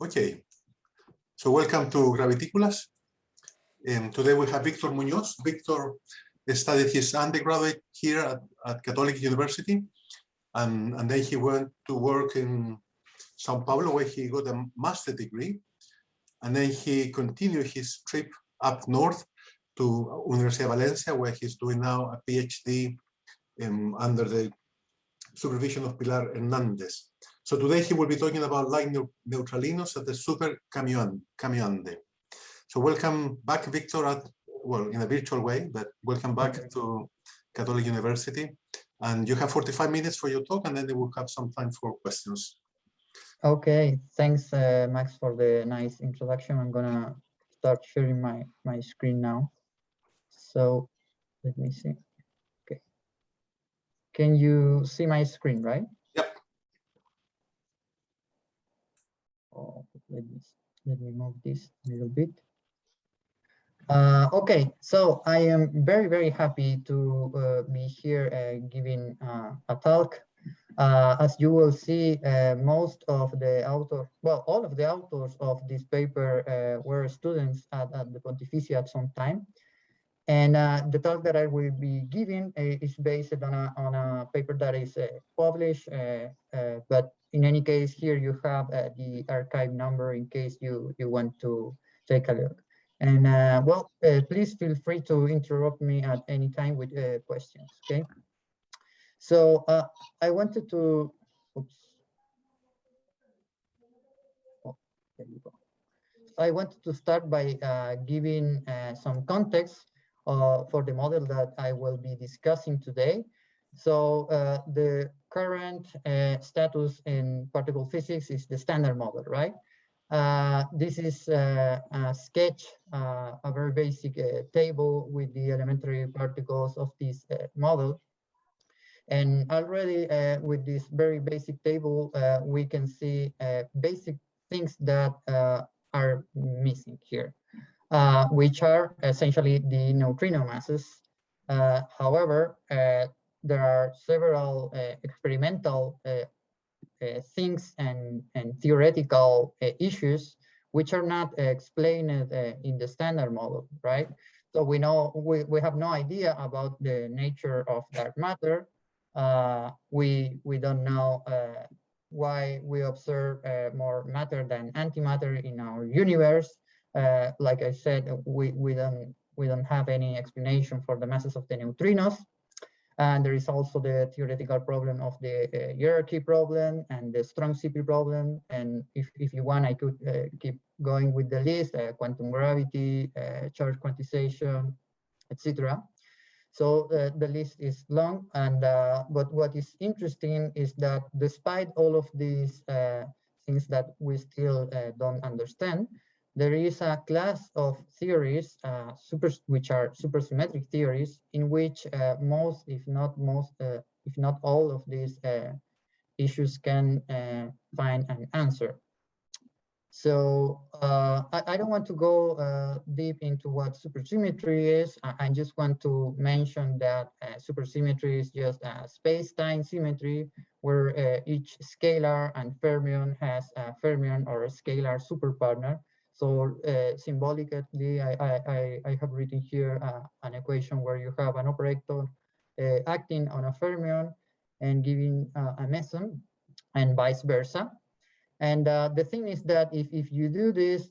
Okay, so welcome to Graviticulas. Today we have Víctor Muñoz. Víctor studied his undergraduate here at Catholic University, and then he went to work in Sao Paulo, where he got a master's degree, and then he continued his trip up north to Universidad de Valencia, where he's doing now a PhD under the supervision of Pilar Hernandez. So today he will be talking about light neutralinos at the Super-Kamiokande. So welcome back, Víctor, well, in a virtual way, but welcome back to Catholic University. And you have 45 minutes for your talk, and then we will have some time for questions. Okay, thanks, Max, for the nice introduction. I'm gonna start sharing my screen now. So let me see. Okay. Can you see my screen, right? Yep. Oh, let me move this a little bit. Okay, so I am very happy to be here giving a talk. As you will see, most of the authors, well, all of the authors of this paper were students at the Pontificia at some time. And the talk that I will be giving is based on a paper that is published, but in any case, here you have the archive number in case you want to take a look. And well, please feel free to interrupt me at any time with questions, okay? So I wanted to, oops. Oh, there you go. I wanted to start by giving some context for the model that I will be discussing today. So the current status in particle physics is the standard model, right? This is a sketch, a very basic table with the elementary particles of this model. And already with this very basic table, we can see basic things that are missing here, which are essentially the neutrino masses. However, there are several experimental things and theoretical issues which are not explained in the standard model, right? So we know we have no idea about the nature of dark matter. We don't know why we observe more matter than antimatter in our universe. Like I said, we don't have any explanation for the masses of the neutrinos. And there is also the theoretical problem of the hierarchy problem and the strong CP problem. And if you want, I could keep going with the list, quantum gravity, charge quantization, etc. So the list is long, and but what is interesting is that despite all of these things that we still don't understand, there is a class of theories, which are supersymmetric theories, in which most, if not all of these issues can find an answer. So I don't want to go deep into what supersymmetry is. I just want to mention that supersymmetry is just a space-time symmetry where each scalar and fermion has a fermion or a scalar superpartner. So symbolically, I have written here an equation where you have an operator acting on a fermion and giving a meson, and vice versa. And the thing is that if you do this,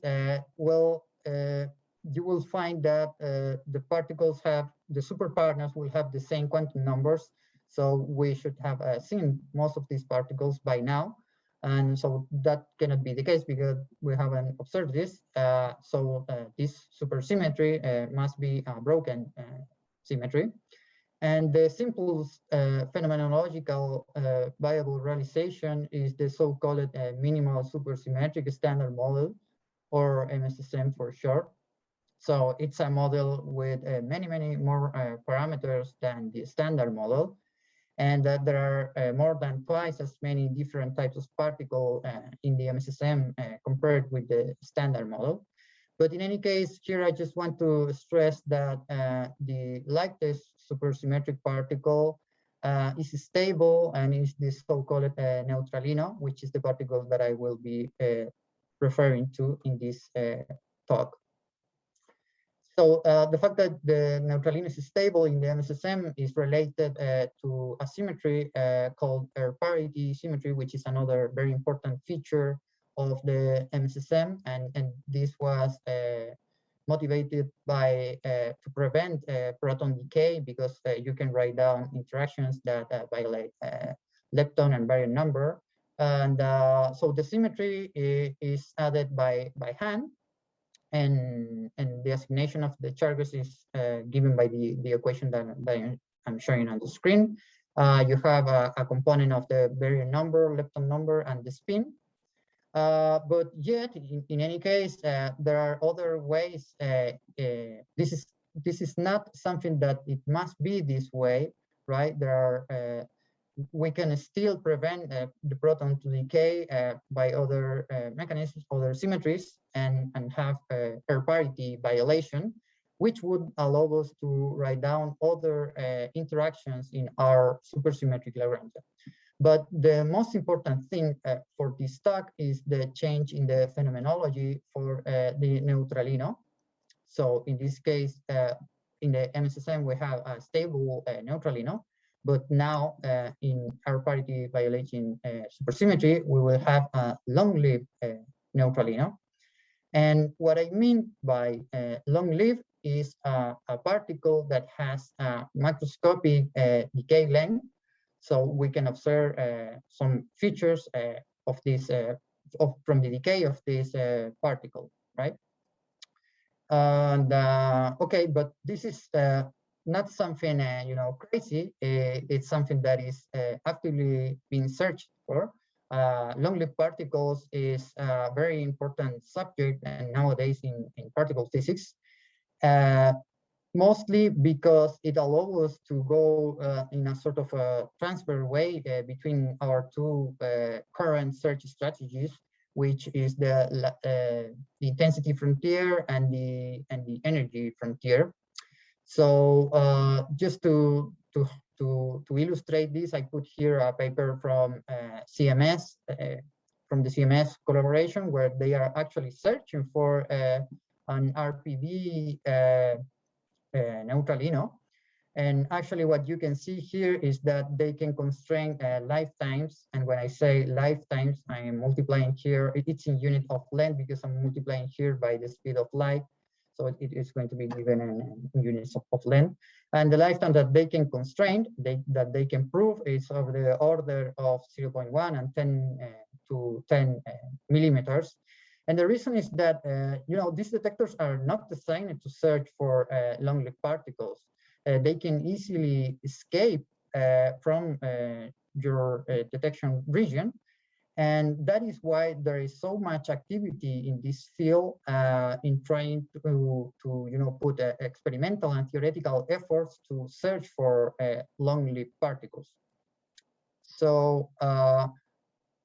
well, you will find that the particles the superpartners will have the same quantum numbers. So we should have seen most of these particles by now. And so that cannot be the case because we haven't observed this. So this supersymmetry must be a broken symmetry. And the simplest phenomenological viable realization is the so-called minimal supersymmetric standard model, or MSSM for short. So it's a model with many more parameters than the standard model. And that there are more than twice as many different types of particle in the MSSM compared with the standard model. But in any case, here I just want to stress that the lightest supersymmetric particle is stable and is this so-called neutralino, which is the particle that I will be referring to in this talk. So the fact that the Neutralinos is stable in the MSSM is related to a symmetry called air parity symmetry, which is another very important feature of the MSSM, and this was motivated by to prevent proton decay, because you can write down interactions that violate lepton and baryon number, and so the symmetry is added by hand. And the assignation of the charges is given by the equation that I'm showing on the screen. You have a component of the baryon number, lepton number, and the spin. But yet, in any case, there are other ways. This is not something that it must be this way, right? There are we can still prevent the proton to decay by other mechanisms, other symmetries, and have air parity violation, which would allow us to write down other interactions in our supersymmetric Lagrangian. But the most important thing for this talk is the change in the phenomenology for the neutralino. So in this case, in the MSSM, we have a stable neutralino. But now, in air parity violating supersymmetry, we will have a long-lived neutralino. And what I mean by long-lived is a particle that has a macroscopic decay length. So we can observe some features of this from the decay of this particle, right? And okay, but this is not something crazy. It's something that is actively being searched for. Long-lived particles is a very important subject, and nowadays in particle physics, mostly because it allows us to go in a sort of a transfer way between our two current search strategies, which is the intensity frontier and the energy frontier. So just to illustrate this, I put here a paper from CMS, from the CMS collaboration, where they are actually searching for an RPV neutralino. And actually what you can see here is that they can constrain lifetimes. And when I say lifetimes, I am multiplying here. It's in unit of length because I'm multiplying here by the speed of light. So it is going to be given in units of length. And the lifetime that they can constrain, that they can prove, is of the order of 0.1 and 10 to 10 millimeters. And the reason is that, these detectors are not designed to search for long-lived particles. They can easily escape from your detection region. And that is why there is so much activity in this field in trying to put experimental and theoretical efforts to search for long-lived particles. So,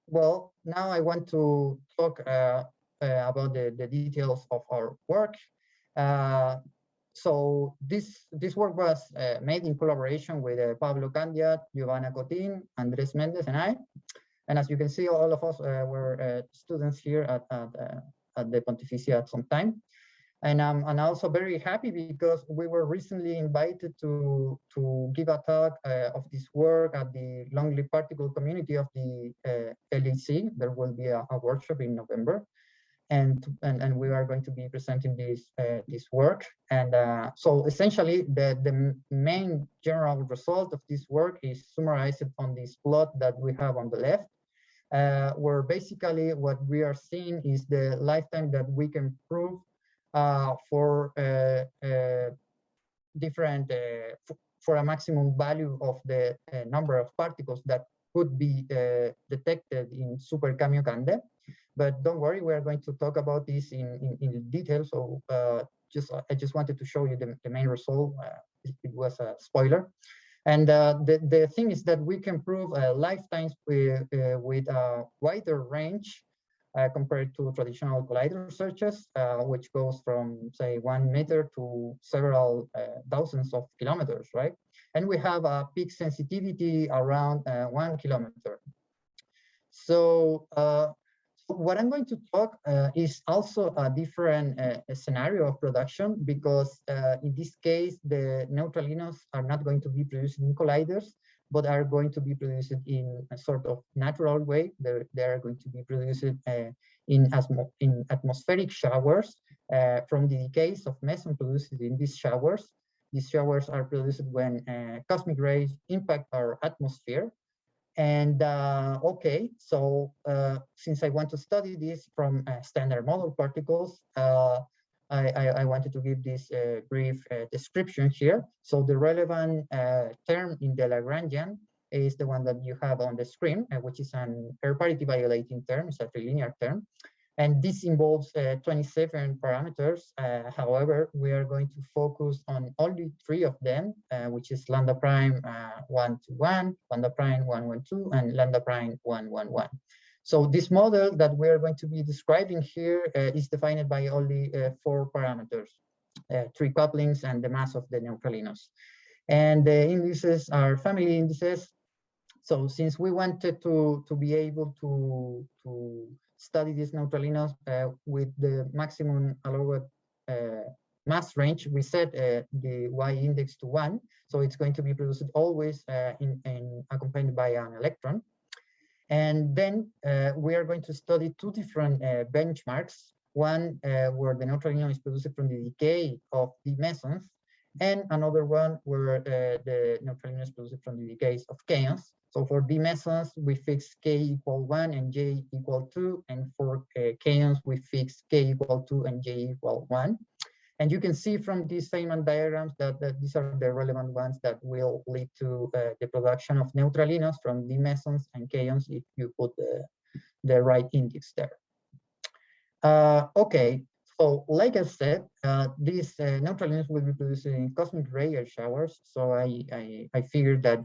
well, now I want to talk about the details of our work. So this work was made in collaboration with Pablo Candiat, Giovanna Cotin, Andres Mendez, and I. And as you can see, all of us were students here at the Pontificia at some time. And I'm also very happy because we were recently invited to give a talk of this work at the long-lived particle community of the LEC. There will be a workshop in November. And we are going to be presenting this work. And so essentially, the main general result of this work is summarized on this plot that we have on the left, where basically what we are seeing is the lifetime that we can prove for different, for a maximum value of the number of particles that could be detected in Super-Kamiokande. But don't worry, we are going to talk about this in detail. So I just wanted to show you the main result. It was a spoiler. And the thing is that we can prove lifetimes with a wider range compared to traditional collider searches, which goes from, say, 1 meter to several thousands of kilometers, right? And we have a peak sensitivity around 1 kilometer. So what I'm going to talk is also a different scenario of production, because in this case, the neutralinos are not going to be produced in colliders, but are going to be produced in a sort of natural way. They are going to be produced in atmospheric showers from the decays of mesons produced in these showers. These showers are produced when cosmic rays impact our atmosphere. And okay, so since I want to study this from standard model particles, I wanted to give this brief description here. So the relevant term in the Lagrangian is the one that you have on the screen, which is an air parity violating term. It's a trilinear term. And this involves 27 parameters. However, we are going to focus on only 3 of them, which is lambda prime 1 to 1, lambda prime 1, 1, 2, and lambda prime 1, 1, 1. So this model that we are going to be describing here is defined by only 4 parameters, 3 couplings and the mass of the neutralinos. And the indices are family indices. So since we wanted to be able to study these neutralinos with the maximum allowed mass range, we set the y index to 1. So it's going to be produced always accompanied by an electron. And then we are going to study 2 different benchmarks. One where the neutralino is produced from the decay of the mesons, and another one where the neutralino is produced from the decays of kaons. So for the mesons, we fix k equal 1 and j equal 2. And for kaons, we fix k equal 2 and j equal 1. And you can see from these Feynman diagrams that these are the relevant ones that will lead to the production of neutralinos from the mesons and kaons if you put the right index there. Okay, so like I said, these neutralinos will be produced in cosmic ray air showers. So I figured that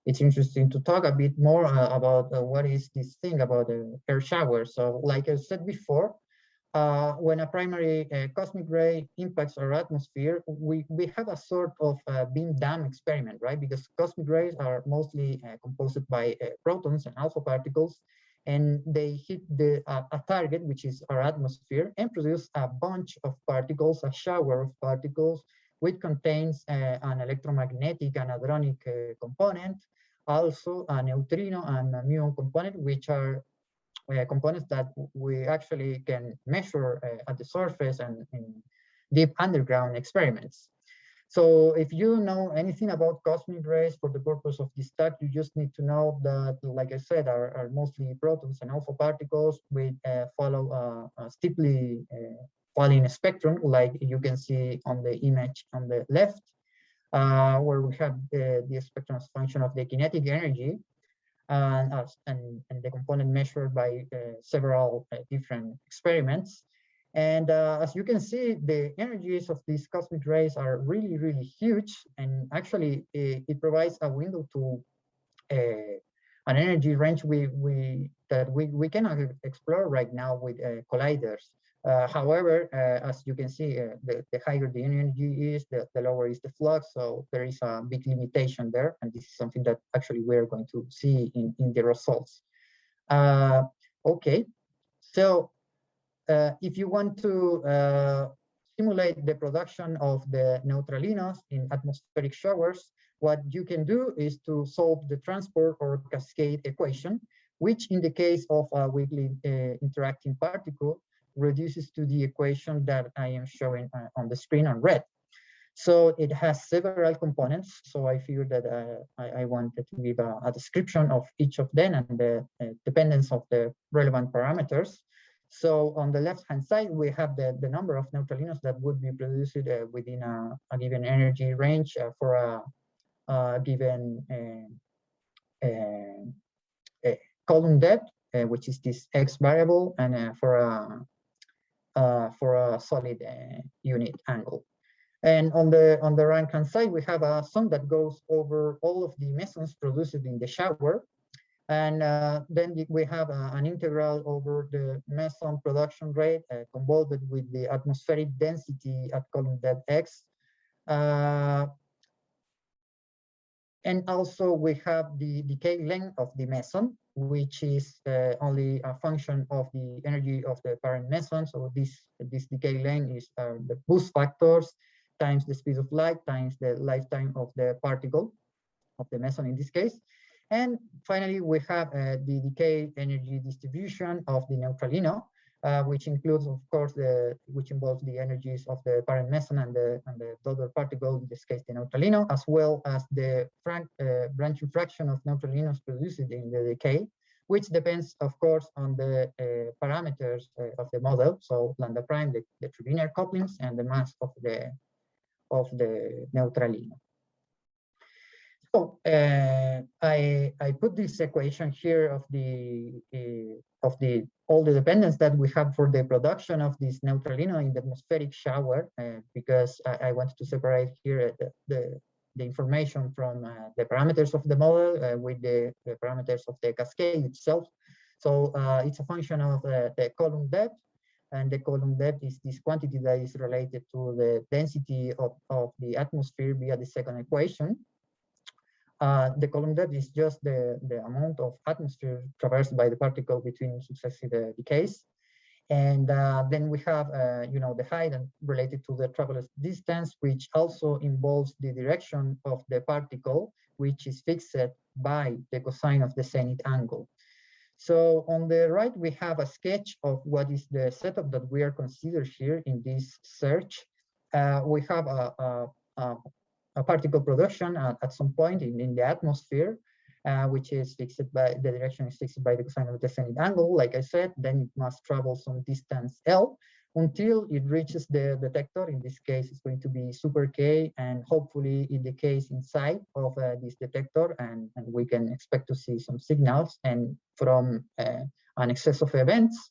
it's interesting to talk a bit more about what is this thing about air showers. So like I said before, when a primary cosmic ray impacts our atmosphere, we have a sort of beam dam experiment, right? Because cosmic rays are mostly composed by protons and alpha particles, and they hit a target, which is our atmosphere, and produce a bunch of particles, a shower of particles, which contains an electromagnetic and hadronic component, also a neutrino and a muon component, which are components that we actually can measure at the surface and in deep underground experiments. So if you know anything about cosmic rays for the purpose of this talk, you just need to know that, like I said, are mostly protons and alpha particles which follow a steeply falling spectrum, like you can see on the image on the left, where we have the spectrum as function of the kinetic energy and the component measured by several different experiments. And as you can see, the energies of these cosmic rays are really, really huge. And actually, it provides a window to an energy range that we cannot explore right now with colliders. However, as you can see, the higher the energy is, the lower is the flux. So there is a big limitation there. And this is something that actually we're going to see in the results. Okay, so if you want to simulate the production of the neutralinos in atmospheric showers, what you can do is to solve the transport or cascade equation, which in the case of a weakly interacting particle reduces to the equation that I am showing on the screen on red. So it has several components. So I figured that I wanted to give a description of each of them and the dependence of the relevant parameters. So on the left-hand side, we have the number of neutralinos that would be produced within a given energy range for a given column depth, which is this x variable, and for a solid unit angle. And on the right-hand side, we have a sum that goes over all of the mesons produced in the shower. And then we have an integral over the meson production rate convolved with the atmospheric density at column depth x. And And also we have the decay length of the meson, which is only a function of the energy of the parent meson. So this decay length is the boost factors times the speed of light times the lifetime of the particle of the meson in this case. And finally, we have the decay energy distribution of the neutralino, which includes, of course, which involves the energies of the parent meson and the daughter particle, in this case, the neutralino, as well as the branching fraction of neutralinos produced in the decay, which depends, of course, on the parameters of the model. So lambda prime, the trilinear couplings, and the mass of the neutralino. So I put this equation here of all the dependence that we have for the production of this neutralino in the atmospheric shower, because I wanted to separate here the information from the parameters of the model with the parameters of the cascade itself. So it's a function of the column depth, and the column depth is this quantity that is related to the density of the atmosphere via the second equation. The column depth is just the amount of atmosphere traversed by the particle between successive decays. And then we have, the height and related to the traveler's distance, which also involves the direction of the particle, which is fixed by the cosine of the zenith angle. So on the right, we have a sketch of what is the setup that we are considered here in this search. We have a particle production at some point in the atmosphere, which is fixed by the direction is fixed by the cosine of the zenith angle. Like I said, then it must travel some distance L until it reaches the detector. In this case, it's going to be Super-K, and hopefully it decays inside of this detector, and we can expect to see some signals. And from an excess of events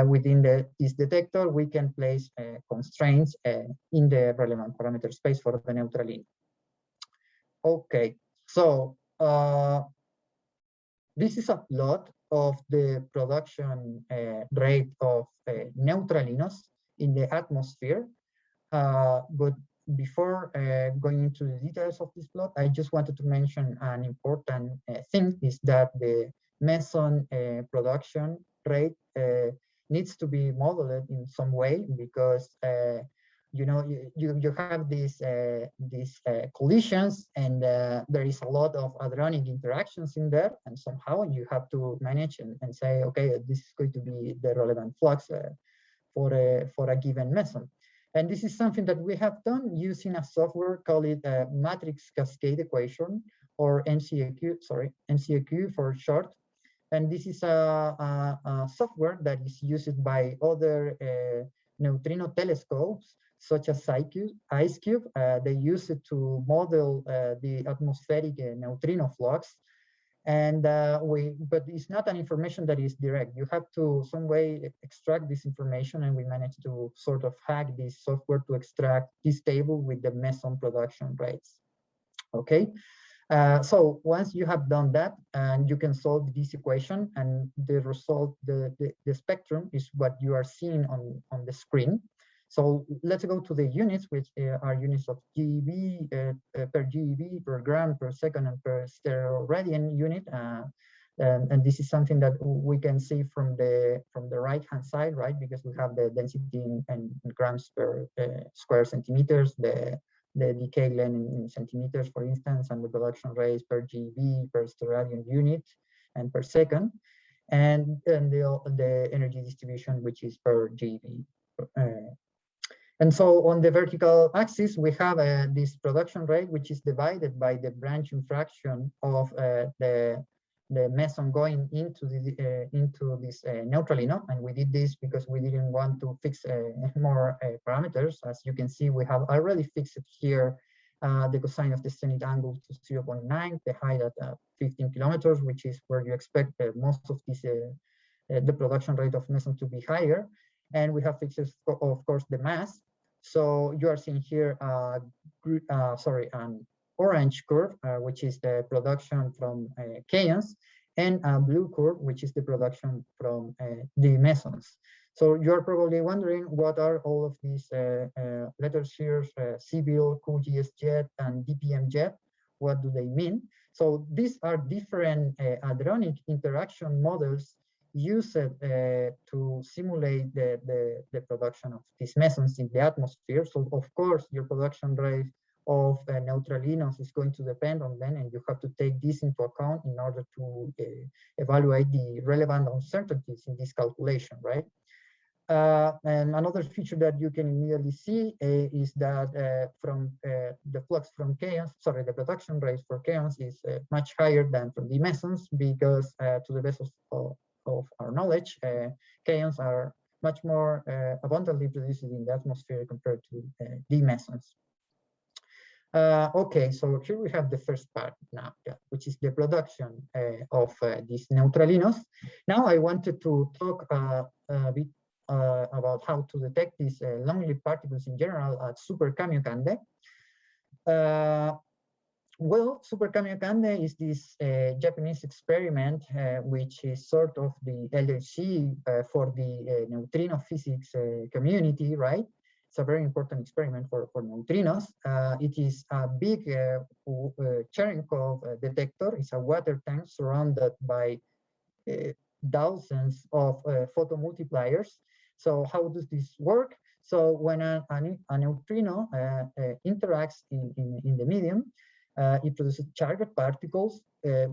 within this detector, we can place constraints in the relevant parameter space for the neutralino. Okay, so this is a plot of the production rate of neutralinos in the atmosphere. But before going into the details of this plot, I just wanted to mention an important thing, is that the meson production rate needs to be modeled in some way, because you have these collisions, and there is a lot of hadronic interactions in there, and somehow you have to manage and say, okay, this is going to be the relevant flux for a given meson. And this is something that we have done using a software called matrix cascade equation, or MCAQ for short. And this is a software that is used by other neutrino telescopes, such as IceCube. They use it to model the atmospheric neutrino flux. And but it's not an information that is direct. You have to some way extract this information, and we managed to sort of hack this software to extract this table with the meson production rates. Okay, so once you have done that, and you can solve this equation, and the result, the spectrum is what you are seeing on the screen. So let's go to the units, which are units of GeV per GeV, per gram per second, and per stereo radian unit. And this is something that we can see from the right-hand side, right? Because we have the density in grams per square centimeters, the decay length in centimeters, for instance, and the production rates per GeV, per stereo radian unit, and per second, and the energy distribution, which is per GeV. And so on the vertical axis, we have this production rate, which is divided by the branching fraction of the meson going into this neutralino. And we did this because we didn't want to fix more parameters. As you can see, we have already fixed here the cosine of the zenith angle to 0.9, the height at 15 kilometers, which is where you expect most of this the production rate of meson to be higher. And we have fixed, of course, the mass. So you are seeing here, an orange curve, which is the production from kaons, and a blue curve, which is the production from the mesons. So you're probably wondering, what are all of these letters here, CBIL, QGS jet, and DPM jet? what do they mean? So these are different hadronic interaction models used to simulate the production of these mesons in the atmosphere. So of course, your production rate of neutralinos is going to depend on them, and you have to take this into account in order to evaluate the relevant uncertainties in this calculation, right? And another feature that you can immediately see is that from the flux from chaos, sorry, the production rate for chaos is much higher than from the mesons, because to the best of our knowledge, chaos are much more abundantly produced in the atmosphere compared to the mesons. Okay, so here we have the first part now, which is the production of these neutralinos. Now I wanted to talk a bit about how to detect these long-lived particles in general at Super-Kamiokande. Well, Super-Kamiokande is this Japanese experiment, which is sort of the LHC for the neutrino physics community, right? It's a very important experiment for neutrinos. It is a big Cherenkov detector. It's a water tank surrounded by thousands of photomultipliers. So how does this work? So when a neutrino interacts in the medium, it produces charged particles,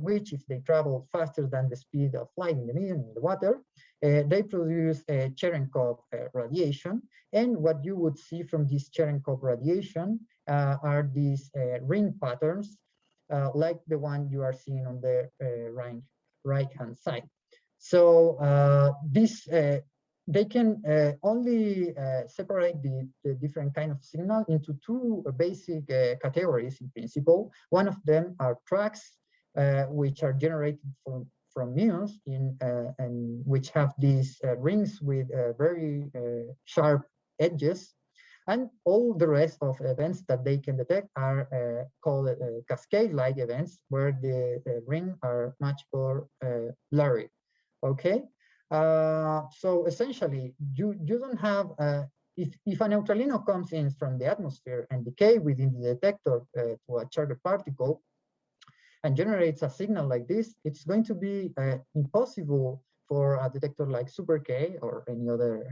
which, if they travel faster than the speed of light in the medium, in the water, they produce Cherenkov radiation. And what you would see from this Cherenkov radiation are these ring patterns, like the one you are seeing on the right-hand side. So they can only separate the different kind of signal into two basic categories in principle. One of them are tracks, which are generated from muons and which have these rings with very sharp edges. And all the rest of events that they can detect are called cascade-like events, where the rings are much more blurry. Okay. So essentially, you don't have, if a neutralino comes in from the atmosphere and decay within the detector to a charged particle and generates a signal like this, it's going to be impossible for a detector like Super-K or any other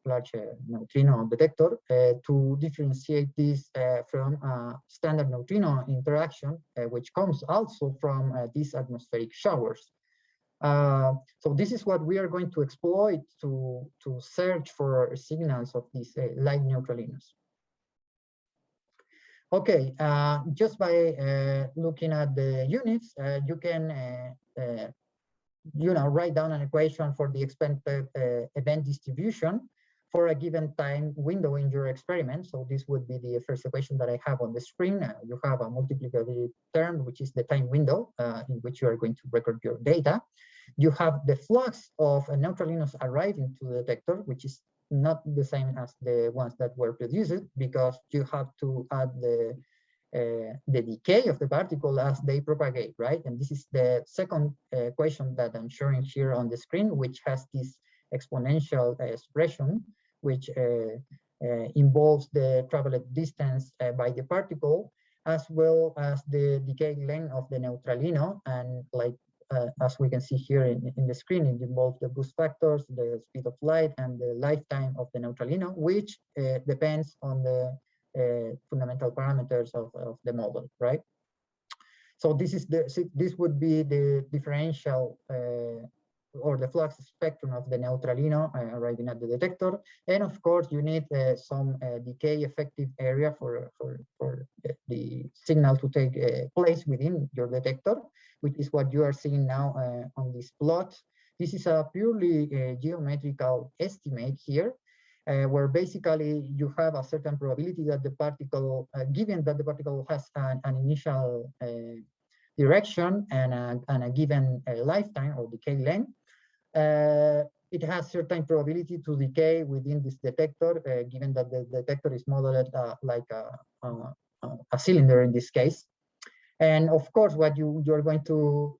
large neutrino detector to differentiate this from a standard neutrino interaction, which comes also from these atmospheric showers. So this is what we are going to exploit to search for signals of these light neutralinos. Okay, just by looking at the units, you can write down an equation for the expected event distribution for a given time window in your experiment. So this would be the first equation that I have on the screen. You have a multiplicative term, which is the time window in which you are going to record your data. You have the flux of neutralinos arriving to the detector, which is not the same as the ones that were produced, because you have to add the decay of the particle as they propagate, right? And this is the second equation that I'm showing here on the screen, which has this exponential expression, which involves the traveled distance by the particle, as well as the decay length of the neutralino. And like as we can see here in the screen, it involves the boost factors, the speed of light, and the lifetime of the neutralino, which depends on the fundamental parameters of the model, right? So this would be the differential or the flux spectrum of the neutralino arriving at the detector. And of course, you need some decay effective area for the signal to take place within your detector, which is what you are seeing now on this plot. This is a purely geometrical estimate here, where basically you have a certain probability that the particle, given that the particle has an initial direction and a given lifetime or decay length, it has certain probability to decay within this detector, given that the detector is modeled like a cylinder in this case. And of course, what you're going to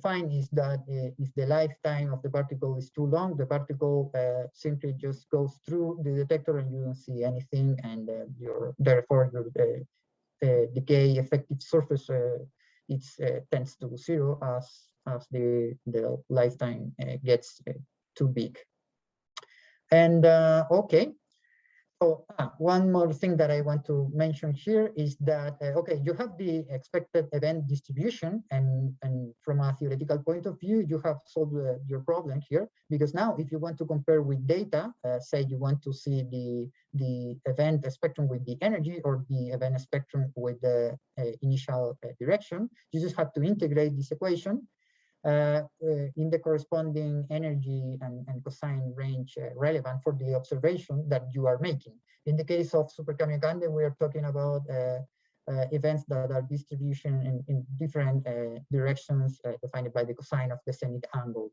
find is that if the lifetime of the particle is too long, the particle simply just goes through the detector and you don't see anything, and therefore your decay effective surface tends to 0 as the lifetime gets too big. And okay, so one more thing that I want to mention here is that, okay, you have the expected event distribution, and from a theoretical point of view, you have solved your problem here, because now if you want to compare with data, say you want to see the event spectrum with the energy or the event spectrum with the initial direction, you just have to integrate this equation in the corresponding energy and cosine range relevant for the observation that you are making. In the case of Super-Kamiokande, we are talking about events that are distribution in different directions defined by the cosine of the zenith angle.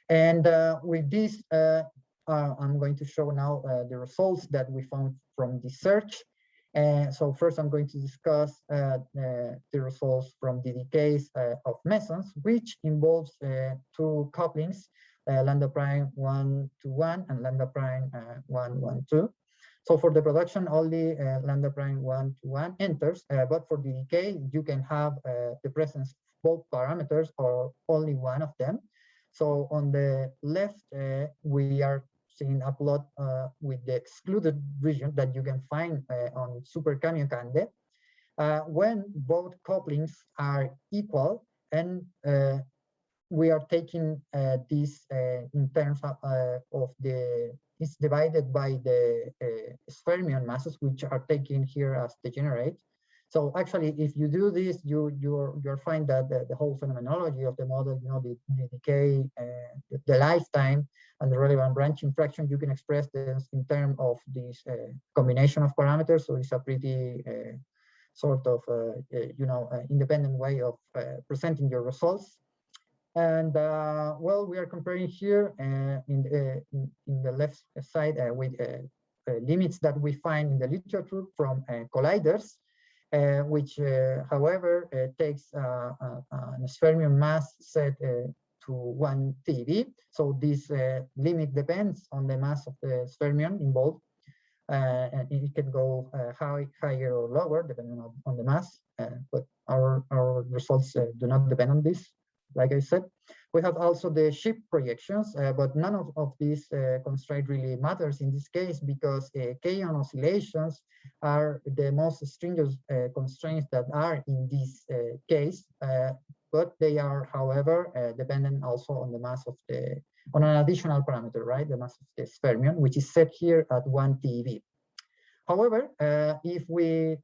And with this, I'm going to show now the results that we found from the search. So first, I'm going to discuss the results from the decays of mesons, which involves two couplings, lambda prime 1 to 1 and lambda prime 1, 1, 2. So for the production, only lambda prime 1 to 1 enters, but for the decay, you can have the presence of both parameters or only one of them. So on the left, we are seeing a plot with the excluded region that you can find on Super-Kamiokande when both couplings are equal, and we are taking this in terms of it's divided by the fermion masses, which are taken here as degenerate. So actually, if you do this, you'll find that the whole phenomenology of the model, you know, the decay, the lifetime, and the relevant branching fraction, you can express this in terms of this combination of parameters. So it's a pretty sort of you know, independent way of presenting your results. And well, we are comparing here in the left side with limits that we find in the literature from colliders. Which, however, takes an fermion mass set to 1 TeV. So this limit depends on the mass of the fermion involved. And it can go higher or lower depending on the mass. But our results do not depend on this. Like I said, we have also the ship projections, but none of these constraint really matters in this case, because kaon oscillations are the most stringent constraints that are in this case, but they are, however, dependent also on the mass of on an additional parameter, right? The mass of the fermion, which is set here at 1 TeV. However, if we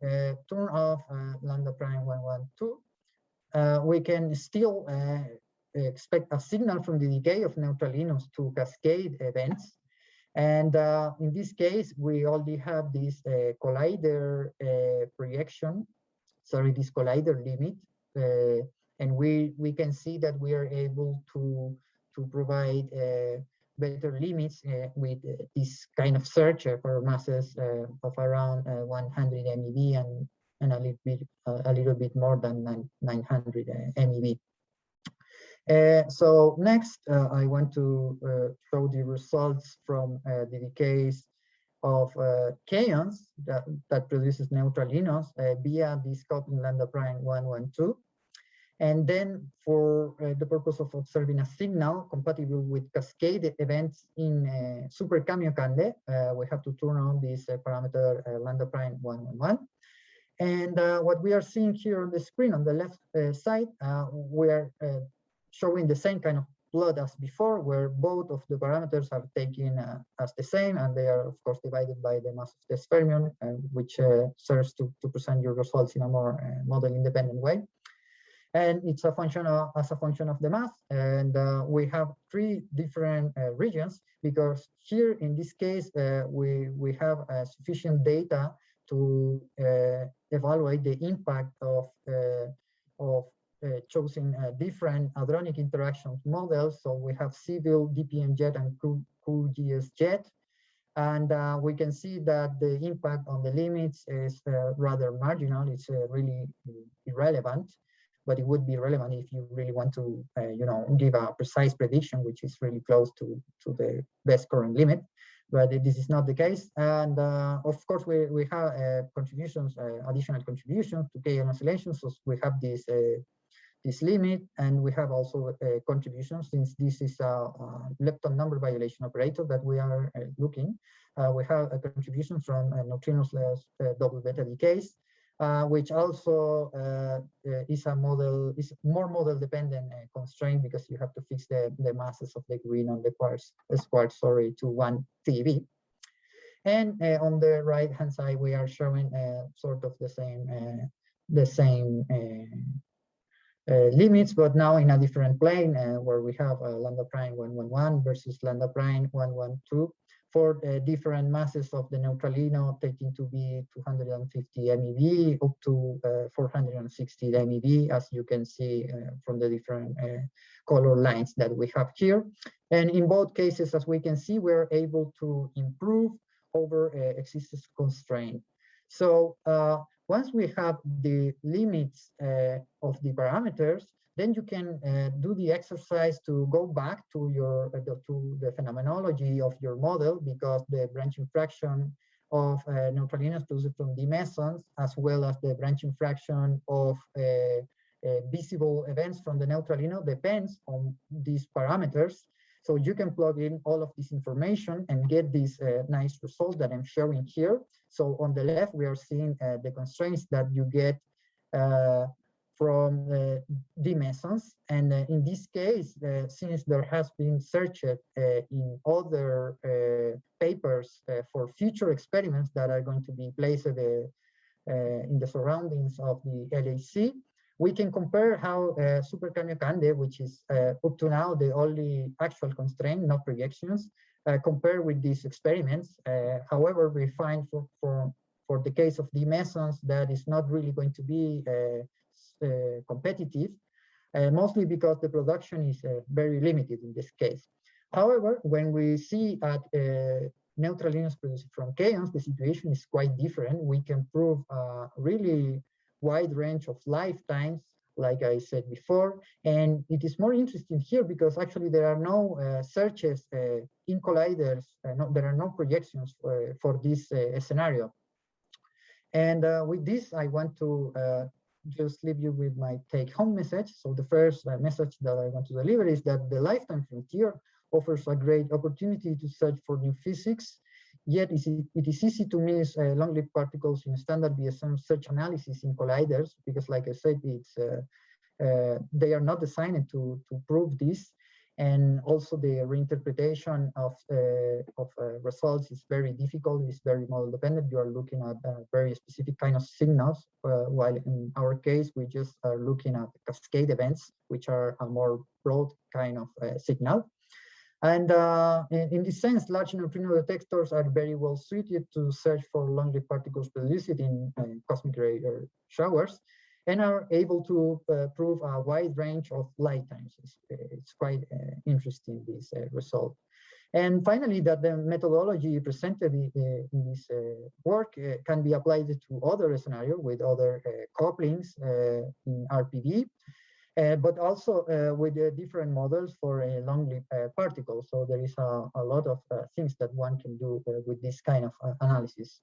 turn off lambda prime 1, 1, 2, we can still expect a signal from the decay of neutralinos to cascade events. And in this case, we only have this collider projection, sorry, this collider limit. And we can see that we are able to provide better limits with this kind of search for masses of around 100 MeV and a little bit more than 900 MeV. So next, I want to show the results from the decays of kaons that produces neutralinos via this coupling lambda prime 1, 1, 2. And then for the purpose of observing a signal compatible with cascade events in Super-Kamiokande, we have to turn on this parameter lambda prime 1, 1, 1. And what we are seeing here on the screen on the left side, we are showing the same kind of plot as before, where both of the parameters are taken as the same, and they are, of course, divided by the mass of the fermion, which serves to present your results in a more model-independent way. And it's a function as a function of the mass. And we have three different regions, because here in this case, we have sufficient data to evaluate the impact of choosing different hadronic interactions models. So we have civil DPM jet and QGS jet. And we can see that the impact on the limits is rather marginal. It's really irrelevant, but it would be relevant if you really want to, you know, give a precise prediction, which is really close to the best current limit. but this is not the case. And of course, we have contributions, additional contributions to KN oscillations. So we have this limit, and we have also contributions, since this is a lepton number violation operator that we are looking. We have a contribution from neutrinos double beta decays, which also is more model dependent constraint, because you have to fix the masses of the green on the quartz to 1 TeV. And on the right hand side, we are showing sort of the same limits, but now in a different plane, where we have lambda prime 111 versus lambda prime 112 for different masses of the neutralino, taking to be 250 MeV up to 460 MeV, as you can see from the different color lines that we have here. And in both cases, as we can see, we're able to improve over existing constraint. So once we have the limits of the parameters, then you can do the exercise to go back to the phenomenology of your model, because the branching fraction of neutralinos produced from the mesons, as well as the branching fraction of visible events from the neutralino, depends on these parameters. So you can plug in all of this information and get this nice result that I'm showing here. So on the left, we are seeing the constraints that you get from the mesons. And in this case, since there has been searched in other papers for future experiments that are going to be placed in the surroundings of the LHC, we can compare how Super-Kamiokande, which is up to now the only actual constraint, not projections, compare with these experiments. However, we find for the case of the mesons that is not really going to be competitive, mostly because the production is very limited in this case. However, when we see at neutralinos produced from kaons, the situation is quite different. We can prove a really wide range of lifetimes, like I said before. And it is more interesting here because actually there are no searches in colliders, there are no projections for this scenario. And with this, I want to just leave you with my take-home message. So the first message that I want to deliver is that the lifetime frontier offers a great opportunity to search for new physics. Yet it is easy to miss long-lived particles in standard BSM search analysis in colliders, because like I said, it's they are not designed to prove this. And also the reinterpretation of results is very difficult, it's very model dependent. You are looking at very specific kind of signals, while in our case, we just are looking at cascade events, which are a more broad kind of signal. And in this sense, large neutrino detectors are very well suited to search for long-lived particles produced in cosmic ray showers, and are able to prove a wide range of lifetimes. It's quite interesting, this result. And finally, that the methodology presented in this work can be applied to other scenarios with other couplings in RPV. But also with different models for a long-lived particle. So there is a lot of things that one can do with this kind of analysis.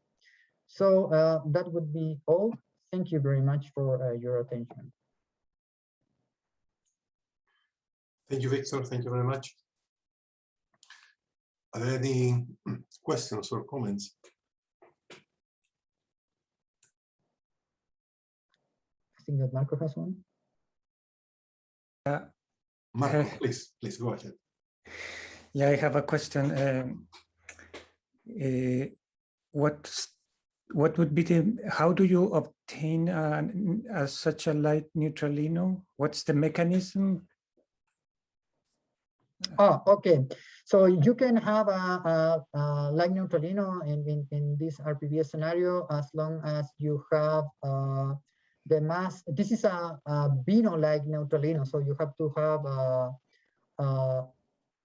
So that would be all. Thank you very much for your attention. Thank you, Victor. Thank you very much. Are there any questions or comments? I think that Marco has one. Marco, please go ahead. Yeah, I have a question. What would be how do you obtain such a light neutralino? What's the mechanism? Oh, okay. So you can have a light neutralino in this RPV scenario as long as you have the mass. This is a Bino-like neutralino, so you have to have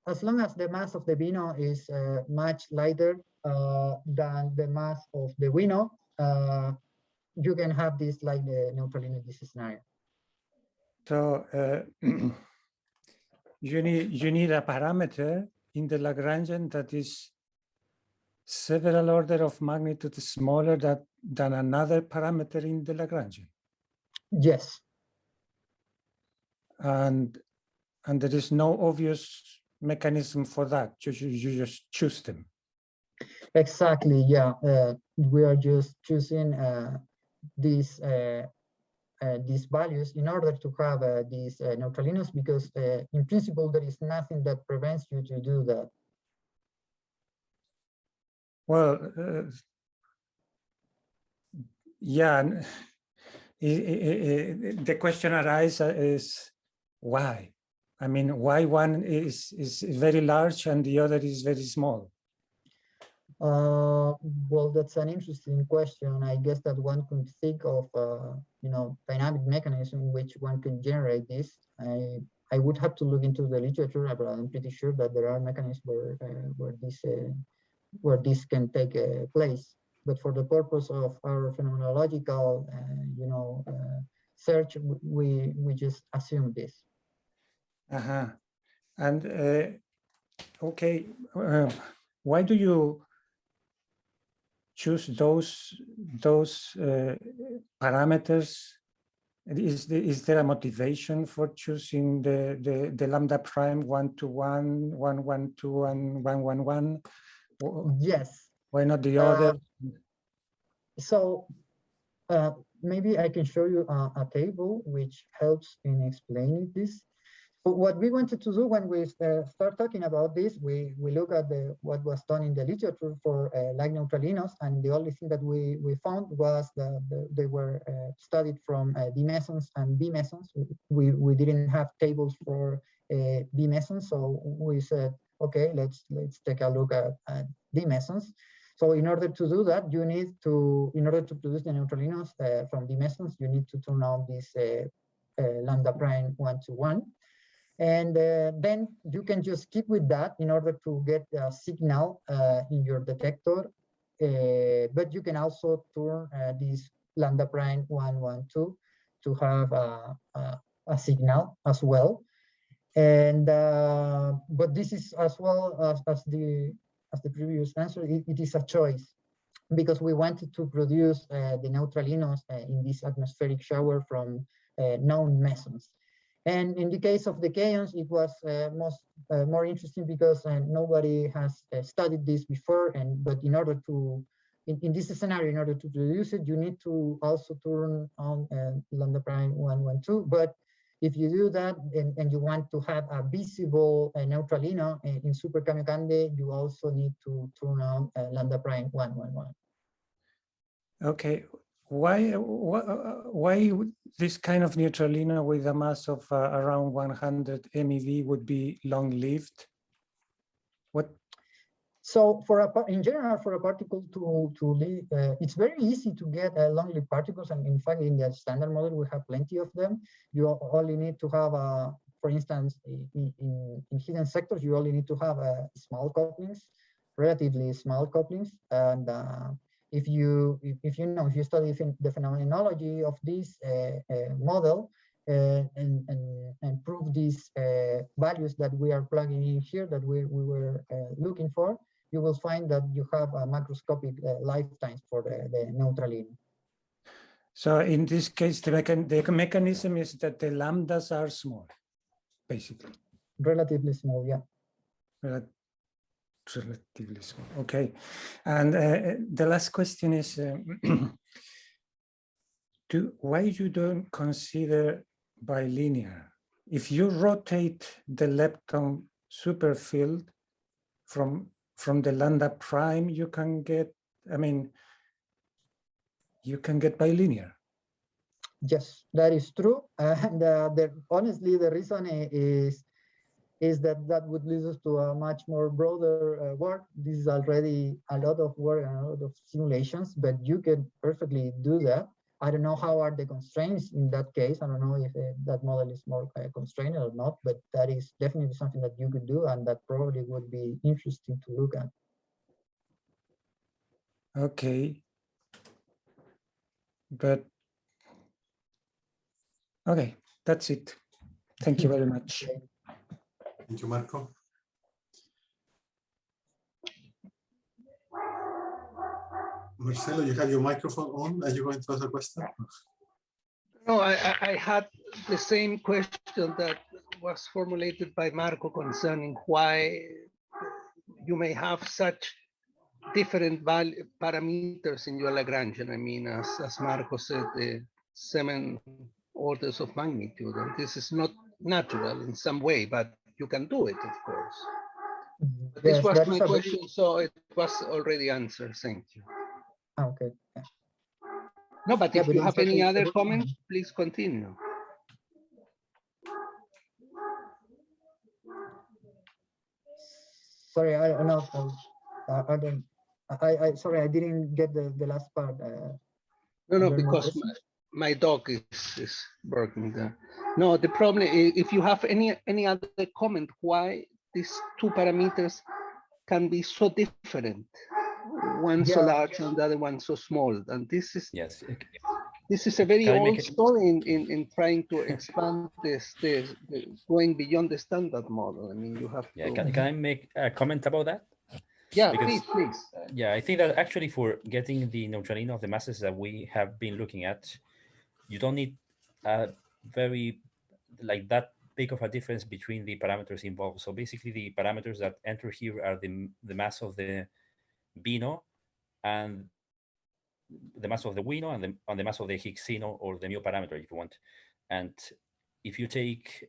as long as the mass of the Bino is much lighter than the mass of the Wino, you can have this like the neutralino in this scenario. So you need a parameter in the Lagrangian that is several order of magnitude smaller than another parameter in the Lagrangian. Yes. And there is no obvious mechanism for that. You just choose them. Exactly. Yeah. We are just choosing these values in order to have these neutralinos, because in principle there is nothing that prevents you to do that. Well, yeah. The question arises is why? I mean, why one is very large and the other is very small? Well, that's an interesting question. I guess that one could think of, dynamic mechanism in which one can generate this. I would have to look into the literature, but I'm pretty sure that there are mechanisms where this can take place. But for the purpose of our phenomenological, search, we just assume this. And okay, why do you choose those parameters? Is there a motivation for choosing the lambda prime 1 to 1, 1, 1, 2, and 1, 1, 1? Yes. Why not the other? So maybe I can show you a table which helps in explaining this. But what we wanted to do when we start talking about this, we look at what was done in the literature for like neutralinos, and the only thing that we found was that they were studied from D mesons and B mesons. We didn't have tables for B mesons, so we said, okay, let's take a look at D mesons. So in order to do that, in order to produce the neutralinos from D mesons, you need to turn on this lambda prime 1 to 1. And then you can just keep with that in order to get a signal in your detector. But you can also turn this lambda prime 1, 1, 2 to have a signal as well. And but this is as well as the previous answer. It is a choice, because we wanted to produce the neutralinos in this atmospheric shower from known mesons. And in the case of the kaons, it was more interesting because nobody has studied this before. But in order to, in this scenario, in order to produce it, you need to also turn on lambda prime 1, 1, 2. But if you do that and you want to have a visible neutralino in Super-Kamiokande, you also need to turn on lambda prime 1, 1, 1. Okay. Why this kind of neutralino with a mass of around 100 MeV would be long-lived? What? So in general, for a particle to live, it's very easy to get long-lived particles. And in fact, in the standard model, we have plenty of them. You only need to have, for instance, in hidden sectors, you only need to have small couplings, relatively small couplings. And if you study the phenomenology of this model and prove these values that we are plugging in here that we were looking for, you will find that you have a macroscopic lifetimes for the neutralino. So in this case, the mechanism is that the lambdas are small, basically. Relatively small, yeah. Relatively small. Okay. And the last question is, why you don't consider bilinear? If you rotate the lepton superfield from the lambda prime, you can get, you can get bilinear. Yes, that is true. And honestly, the reason is that would lead us to a much more broader work. This is already a lot of work and a lot of simulations, but you can perfectly do that. I don't know how are the constraints in that case. I don't know if that model is more constrained or not, but that is definitely something that you could do, and that probably would be interesting to look at. Okay. But, okay, that's it. Thank you very much. Okay. Thank you, Marco. Marcelo, you have your microphone on. Are you going to ask a question? No, I had the same question that was formulated by Marco concerning why you may have such different value parameters in your Lagrangian. I mean, as Marco said, 7 orders of magnitude, and this is not natural in some way, but you can do it, of course. But this was my question, so it was already answered. Thank you. Okay. No, but if you have any other comments, please continue. Sorry, I don't. Sorry, I didn't get the last part. No, because my dog is barking there. No, the problem is if you have any other comment why these 2 parameters can be so different, one so large and the other one so small, and this is this is a very old story in trying to expand this going beyond the standard model. I mean, you have to. Can I make a comment about that? Yeah, because, please. Yeah, I think that actually for getting the neutralino of the masses that we have been looking at, you don't need a very that big of a difference between the parameters involved. So basically the parameters that enter here are the mass of the Bino and the mass of the Wino and the mass of the Higgsino or the mu parameter if you want. And if you take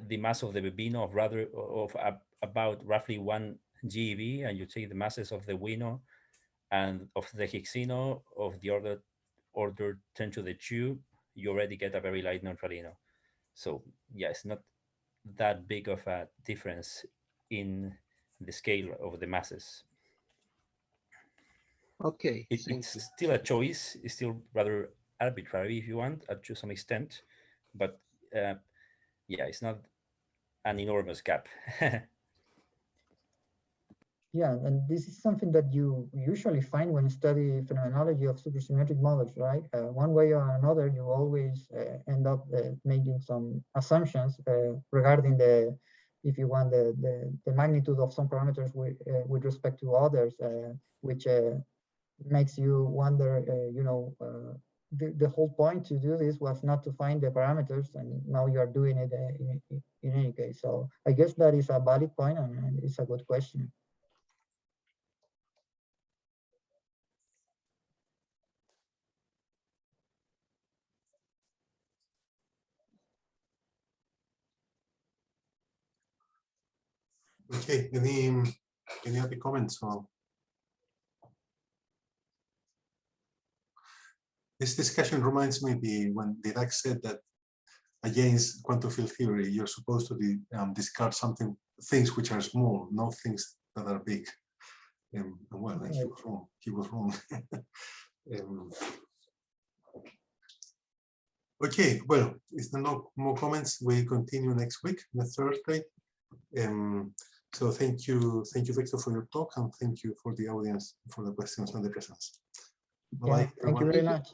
the mass of the Bino of about roughly 1 GeV, and you take the masses of the Wino and of the Higgsino of the order 10 to the 2, you already get a very light neutralino. So yeah, it's not that big of a difference in the scale of the masses. Okay. It's still a choice. It's still rather arbitrary if you want, to some extent, but yeah, it's not an enormous gap. Yeah, and this is something that you usually find when you study phenomenology of supersymmetric models, right? One way or another, you always end up making some assumptions regarding if you want, the magnitude of some parameters with respect to others, which makes you wonder, the whole point to do this was not to find the parameters, and now you are doing it in any case. So I guess that is a valid point, and it's a good question. Okay, any other comments? This discussion reminds me when Dirac said that against quantum field theory, you're supposed to discard things which are small, not things that are big. Well, he was wrong. He was wrong. Okay, well, if there are no more comments, we continue next week, next Thursday. So thank you, Victor, for your talk, and thank you for the audience for the questions and the presence. Bye-bye. Thank you very much.